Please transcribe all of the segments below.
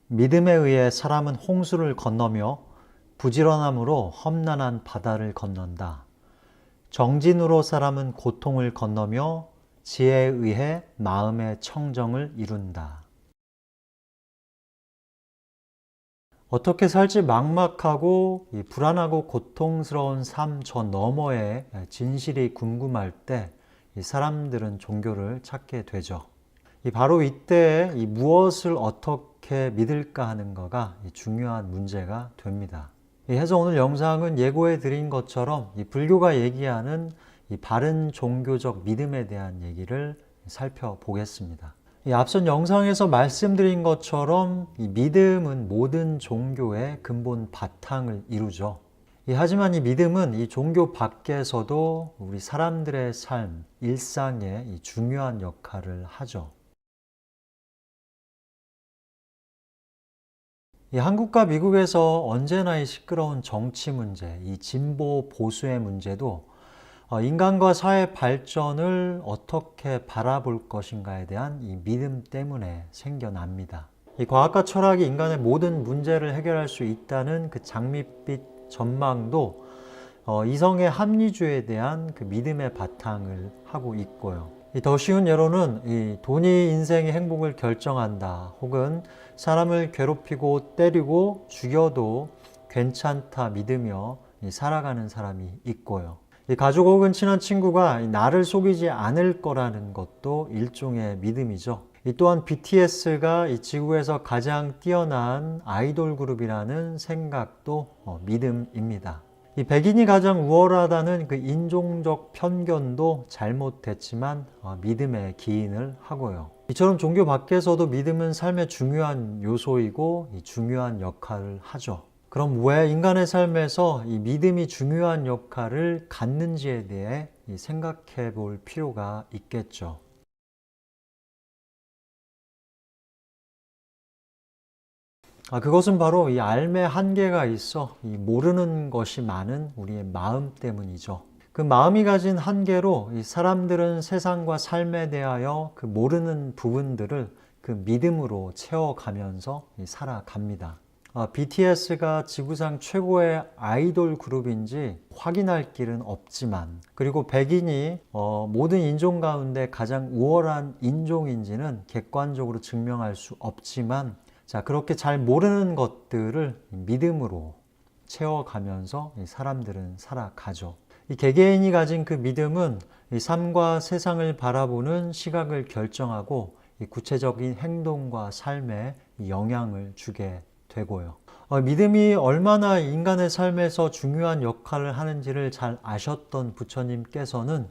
믿음에 의해 사람은 홍수를 건너며 부지런함으로 험난한 바다를 건넌다. 정진으로 사람은 고통을 건너며 지혜에 의해 마음의 청정을 이룬다. 어떻게 살지 막막하고 불안하고 고통스러운 삶 저 너머의 진실이 궁금할 때 사람들은 종교를 찾게 되죠. 바로 이때 무엇을 어떻게 믿을까 하는 거가 중요한 문제가 됩니다. 해서 오늘 영상은 예고해 드린 것처럼 불교가 얘기하는 바른 종교적 믿음에 대한 얘기를 살펴보겠습니다. 앞선 영상에서 말씀드린 것처럼 믿음은 모든 종교의 근본 바탕을 이루죠. 하지만 이 믿음은 이 종교 밖에서도 우리 사람들의 삶, 일상에 중요한 역할을 하죠. 한국과 미국에서 언제나 이 시끄러운 정치 문제, 이 진보 보수의 문제도 인간과 사회 발전을 어떻게 바라볼 것인가에 대한 이 믿음 때문에 생겨납니다. 이 과학과 철학이 인간의 모든 문제를 해결할 수 있다는 그 장밋빛 전망도 이성의 합리주의에 대한 그 믿음의 바탕을 하고 있고요. 더 쉬운 예로는 돈이 인생의 행복을 결정한다, 혹은 사람을 괴롭히고 때리고 죽여도 괜찮다 믿으며 살아가는 사람이 있고요. 가족 혹은 친한 친구가 나를 속이지 않을 거라는 것도 일종의 믿음이죠. 또한 BTS가 이 지구에서 가장 뛰어난 아이돌 그룹이라는 생각도 믿음입니다. 백인이 가장 우월하다는 그 인종적 편견도 잘못됐지만 믿음에 기인을 하고요. 이처럼 종교 밖에서도 믿음은 삶의 중요한 요소이고 중요한 역할을 하죠. 그럼 왜 인간의 삶에서 이 믿음이 중요한 역할을 갖는지에 대해 생각해 볼 필요가 있겠죠. 그것은 바로 이 삶의 한계가 있어 이 모르는 것이 많은 우리의 마음 때문이죠. 그 마음이 가진 한계로 이 사람들은 세상과 삶에 대하여 그 모르는 부분들을 그 믿음으로 채워가면서 살아갑니다. BTS가 지구상 최고의 아이돌 그룹인지 확인할 길은 없지만, 그리고 백인이 모든 인종 가운데 가장 우월한 인종인지는 객관적으로 증명할 수 없지만, 그렇게 잘 모르는 것들을 믿음으로 채워가면서 사람들은 살아가죠. 이 개개인이 가진 그 믿음은 이 삶과 세상을 바라보는 시각을 결정하고 구체적인 행동과 삶에 영향을 주게 되고요. 믿음이 얼마나 인간의 삶에서 중요한 역할을 하는지를 잘 아셨던 부처님께서는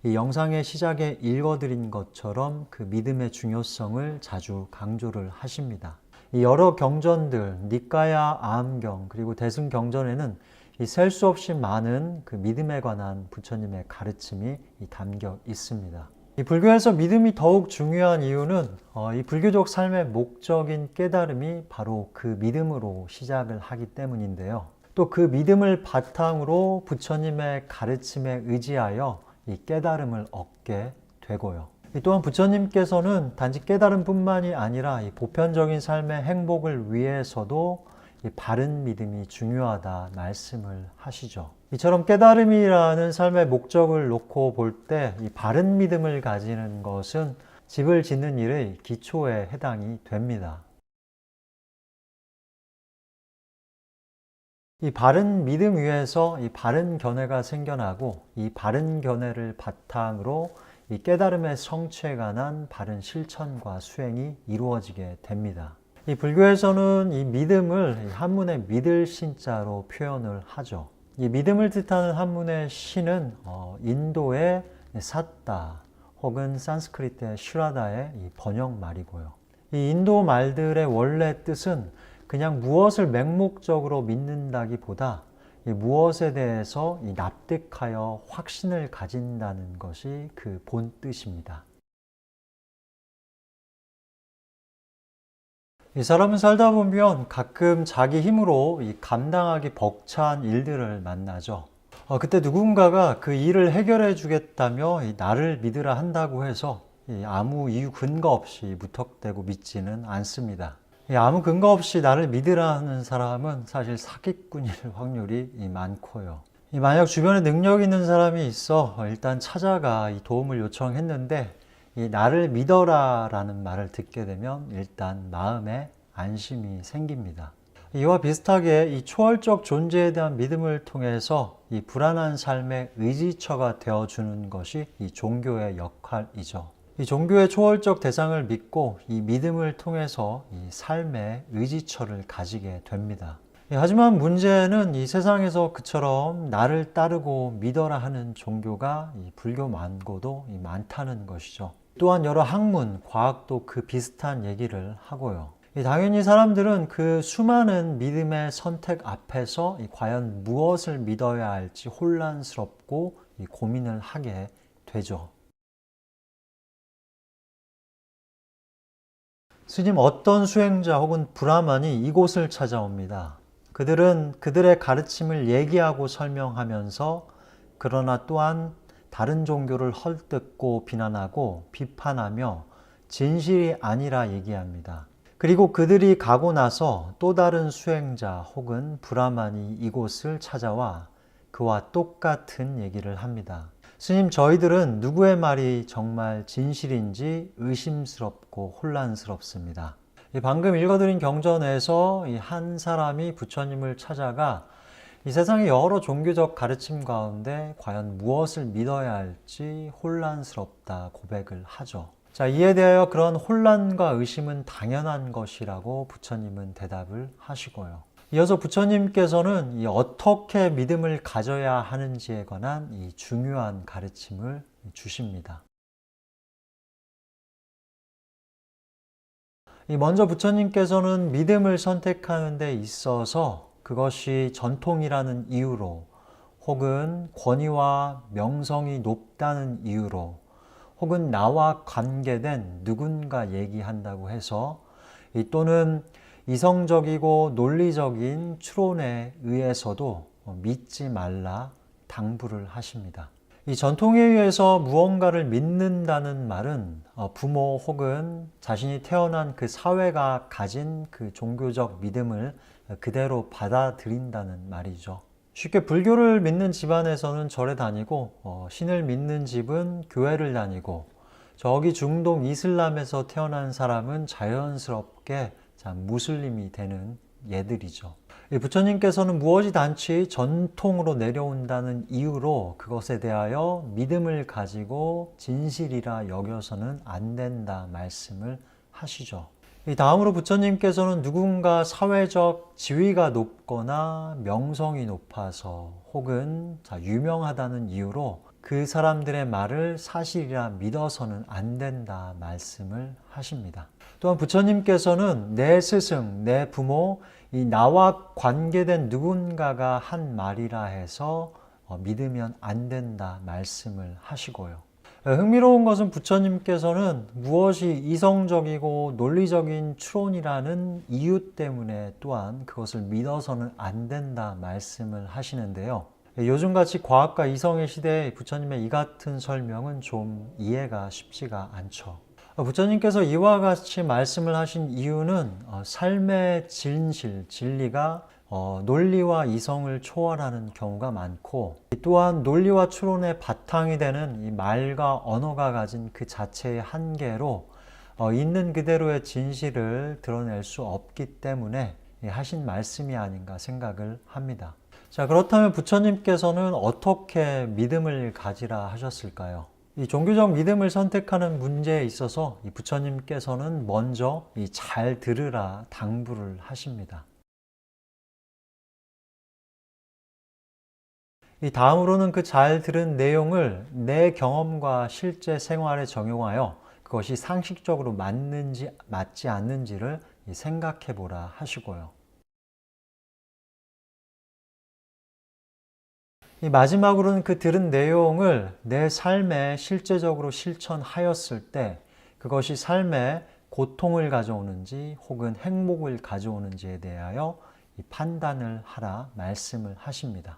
이 영상의 시작에 읽어드린 것처럼 그 믿음의 중요성을 자주 강조를 하십니다. 이 여러 경전들, 니까야 아함경, 그리고 대승경전에는 셀 수 없이 많은 그 믿음에 관한 부처님의 가르침이 담겨 있습니다. 이 불교에서 믿음이 더욱 중요한 이유는 이 불교적 삶의 목적인 깨달음이 바로 그 믿음으로 시작을 하기 때문인데요. 또 그 믿음을 바탕으로 부처님의 가르침에 의지하여 이 깨달음을 얻게 되고요. 또한 부처님께서는 단지 깨달음뿐만이 아니라 이 보편적인 삶의 행복을 위해서도 이 바른 믿음이 중요하다 말씀을 하시죠. 이처럼 깨달음이라는 삶의 목적을 놓고 볼 때 이 바른 믿음을 가지는 것은 집을 짓는 일의 기초에 해당이 됩니다. 이 바른 믿음 위에서 이 바른 견해가 생겨나고, 이 바른 견해를 바탕으로 이 깨달음의 성취에 관한 바른 실천과 수행이 이루어지게 됩니다. 이 불교에서는 이 믿음을 한문의 믿을 신자로 표현을 하죠. 이 믿음을 뜻하는 한문의 신은 인도의 삿다 혹은 산스크리트의 슈라다의 이 번역 말이고요. 이 인도 말들의 원래 뜻은 그냥 무엇을 맹목적으로 믿는다기보다 무엇에 대해서 납득하여 확신을 가진다는 것이 그 본 뜻입니다. 이 사람은 살다 보면 가끔 자기 힘으로 감당하기 벅찬 일들을 만나죠. 그때 누군가가 그 일을 해결해 주겠다며 나를 믿으라 한다고 해서 아무 이유 근거 없이 무턱대고 믿지는 않습니다. 아무 근거 없이 나를 믿으라 하는 사람은 사실 사기꾼일 확률이 많고요. 만약 주변에 능력 있는 사람이 있어 일단 찾아가 도움을 요청했는데 나를 믿어라 라는 말을 듣게 되면 일단 마음에 안심이 생깁니다. 이와 비슷하게 이 초월적 존재에 대한 믿음을 통해서 이 불안한 삶의 의지처가 되어주는 것이 이 종교의 역할이죠. 이 종교의 초월적 대상을 믿고 이 믿음을 통해서 이 삶의 의지처를 가지게 됩니다. 하지만 문제는 이 세상에서 그처럼 나를 따르고 믿어라 하는 종교가 이 불교 말고도 많다는 것이죠. 또한 여러 학문, 과학도 그 비슷한 얘기를 하고요. 당연히 사람들은 그 수많은 믿음의 선택 앞에서 과연 무엇을 믿어야 할지 혼란스럽고 고민을 하게 되죠. 스님, 어떤 수행자 혹은 브라만이 이곳을 찾아옵니다. 그들은 그들의 가르침을 얘기하고 설명하면서 그러나 또한 다른 종교를 헐뜯고 비난하고 비판하며 진실이 아니라 얘기합니다. 그리고 그들이 가고 나서 또 다른 수행자 혹은 브라만이 이곳을 찾아와 그와 똑같은 얘기를 합니다. 스님, 저희들은 누구의 말이 정말 진실인지 의심스럽고 혼란스럽습니다. 방금 읽어드린 경전에서 한 사람이 부처님을 찾아가 이 세상의 여러 종교적 가르침 가운데 과연 무엇을 믿어야 할지 혼란스럽다 고백을 하죠. 자, 이에 대하여 그런 혼란과 의심은 당연한 것이라고 부처님은 대답을 하시고요. 이어서 부처님께서는 어떻게 믿음을 가져야 하는지에 관한 이 중요한 가르침을 주십니다. 먼저 부처님께서는 믿음을 선택하는 데 있어서 그것이 전통이라는 이유로 혹은 권위와 명성이 높다는 이유로 혹은 나와 관계된 누군가 얘기한다고 해서 또는 이성적이고 논리적인 추론에 의해서도 믿지 말라 당부를 하십니다. 이 전통에 의해서 무언가를 믿는다는 말은 부모 혹은 자신이 태어난 그 사회가 가진 그 종교적 믿음을 그대로 받아들인다는 말이죠. 쉽게 불교를 믿는 집안에서는 절에 다니고 신을 믿는 집은 교회를 다니고 저기 중동 이슬람에서 태어난 사람은 자연스럽게 무슬림이 되는 예들이죠. 부처님께서는 무엇이 단지 전통으로 내려온다는 이유로 그것에 대하여 믿음을 가지고 진실이라 여겨서는 안 된다 말씀을 하시죠. 다음으로 부처님께서는 누군가 사회적 지위가 높거나 명성이 높아서 혹은 유명하다는 이유로 그 사람들의 말을 사실이라 믿어서는 안 된다 말씀을 하십니다. 또한 부처님께서는 내 스승, 내 부모, 이 나와 관계된 누군가가 한 말이라 해서 믿으면 안 된다 말씀을 하시고요. 흥미로운 것은 부처님께서는 무엇이 이성적이고 논리적인 추론이라는 이유 때문에 또한 그것을 믿어서는 안 된다 말씀을 하시는데요. 요즘같이 과학과 이성의 시대에 부처님의 이 같은 설명은 좀 이해가 쉽지가 않죠. 부처님께서 이와 같이 말씀을 하신 이유는 삶의 진실, 진리가 논리와 이성을 초월하는 경우가 많고 또한 논리와 추론의 바탕이 되는 이 말과 언어가 가진 그 자체의 한계로 있는 그대로의 진실을 드러낼 수 없기 때문에 하신 말씀이 아닌가 생각을 합니다. 자, 그렇다면 부처님께서는 어떻게 믿음을 가지라 하셨을까요? 이 종교적 믿음을 선택하는 문제에 있어서 이 부처님께서는 먼저 잘 들으라 당부를 하십니다. 이 다음으로는 그 잘 들은 내용을 내 경험과 실제 생활에 적용하여 그것이 상식적으로 맞는지 맞지 않는지를 생각해 보라 하시고요. 이 마지막으로는 그 들은 내용을 내 삶에 실제적으로 실천하였을 때 그것이 삶에 고통을 가져오는지 혹은 행복을 가져오는지에 대하여 판단을 하라 말씀을 하십니다.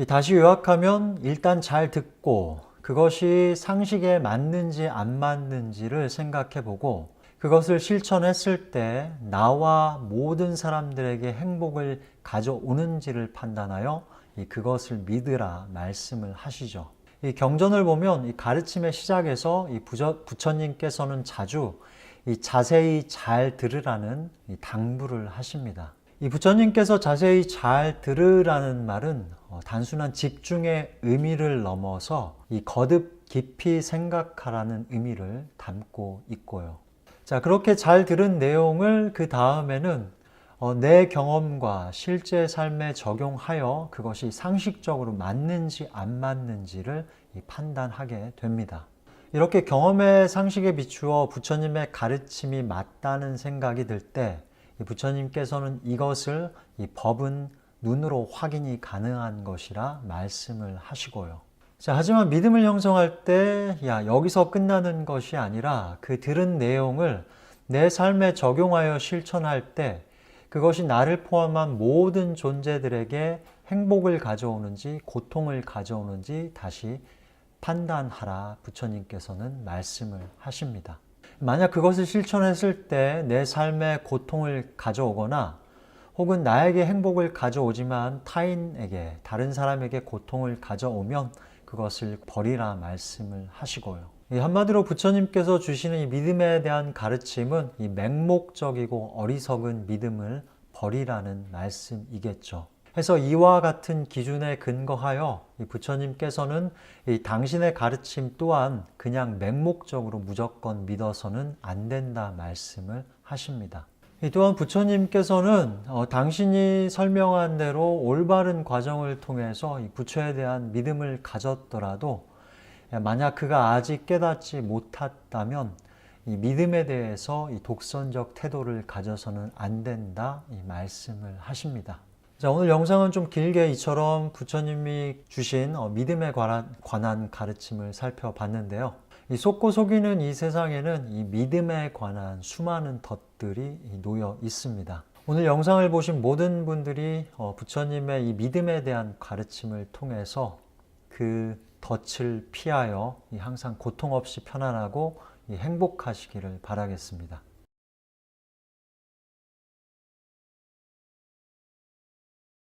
다시 요약하면 일단 잘 듣고 그것이 상식에 맞는지 안 맞는지를 생각해 보고 그것을 실천했을 때 나와 모든 사람들에게 행복을 가져오는지를 판단하여 그것을 믿으라 말씀을 하시죠. 이 경전을 보면 이 가르침의 시작에서 이 부처님께서는 자주 이 자세히 잘 들으라는 이 당부를 하십니다. 이 부처님께서 자세히 잘 들으라는 말은 단순한 집중의 의미를 넘어서 이 거듭 깊이 생각하라는 의미를 담고 있고요. 자, 그렇게 잘 들은 내용을 그 다음에는 내 경험과 실제 삶에 적용하여 그것이 상식적으로 맞는지 안 맞는지를 판단하게 됩니다. 이렇게 경험의 상식에 비추어 부처님의 가르침이 맞다는 생각이 들 때 부처님께서는 이것을 이 법은 눈으로 확인이 가능한 것이라 말씀을 하시고요. 자, 하지만 믿음을 형성할 때 여기서 끝나는 것이 아니라 그 들은 내용을 내 삶에 적용하여 실천할 때 그것이 나를 포함한 모든 존재들에게 행복을 가져오는지 고통을 가져오는지 다시 판단하라 부처님께서는 말씀을 하십니다. 만약 그것을 실천했을 때 내 삶에 고통을 가져오거나 혹은 나에게 행복을 가져오지만 타인에게 다른 사람에게 고통을 가져오면 그것을 버리라 말씀을 하시고요. 한마디로 부처님께서 주시는 이 믿음에 대한 가르침은 이 맹목적이고 어리석은 믿음을 버리라는 말씀이겠죠. 해서 이와 같은 기준에 근거하여 이 부처님께서는 이 당신의 가르침 또한 그냥 맹목적으로 무조건 믿어서는 안 된다 말씀을 하십니다. 또한 부처님께서는 당신이 설명한 대로 올바른 과정을 통해서 이 부처에 대한 믿음을 가졌더라도 만약 그가 아직 깨닫지 못했다면 이 믿음에 대해서 이 독선적 태도를 가져서는 안 된다 이 말씀을 하십니다. 자, 오늘 영상은 좀 길게 이처럼 부처님이 주신 믿음에 관한 가르침을 살펴봤는데요. 이 속고 속이는 이 세상에는 이 믿음에 관한 수많은 덫들이 놓여 있습니다. 오늘 영상을 보신 모든 분들이 부처님의 이 믿음에 대한 가르침을 통해서 그 덫을 피하여 항상 고통 없이 편안하고 행복하시기를 바라겠습니다.